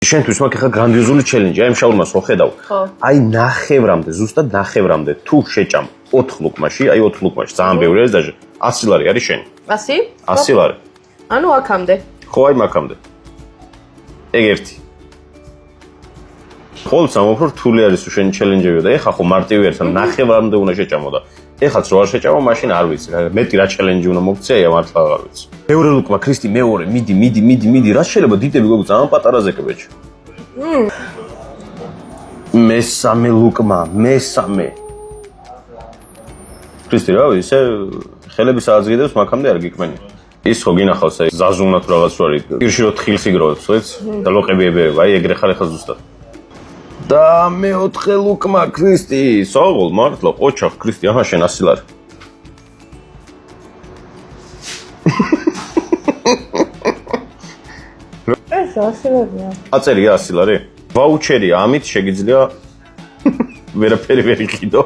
შენთვის მაქვს ახლა გრანდიოზული ჩელენჯი, აი მშაურმას ხო ხედავ? აი ნახევრამდე, ზუსტად ნახევრამდე თუ შეჭამ 4 ლუკმაში, აი 4 ლუკმაში, ძალიან ბევრი არის დაჟე. 100 ლარი არის შენი. 100? 100 ლარი. ანუ აქამდე. ხო, აი მაგამდე. ეგ ერთი. ხოლმე სამოფრო რთული არის თუ შენი ჩელენჯები და ეხა ხო მარტივი არის, ნახევრამდე უნდა შეჭამო და ეხაც რო არ შეჭამო, მაშინ არ ვიცი. მეტი რა ჩელენჯი უნდა მოგწია, აი მართლა არ ვიცი. მეორე ლუკმა, ქრისტი, მეორე, მიდი, რა შეიძლება დიდები გოგო ძალიან პატარა ზეკებეჩი. მესამე ლუკმა, მესამე. ქრისტი, რა ვიცი, ისე ხელები სადაც გიდევს, მაგამდე არ გიკმენი. ის ხო გინახავს, აი ზაზუნა თუ რაღაც ვარი, პირში რო თხილს იგროვებს, ხოიც? და ლოყები ებერება, აი ეგრე ხარ ეხა ზუსტად. და მეოთხე ლუკმა, ქრისტი, საღოლ, მართლა, ოჩახ, ქრისტი, აჰა, შენ 100 ლარი. ეს 100 ლარია. აწერია 100 ლარი? ვაუჩერია, ამით შეგიძლია ვერაფერი ვერ იყიდო.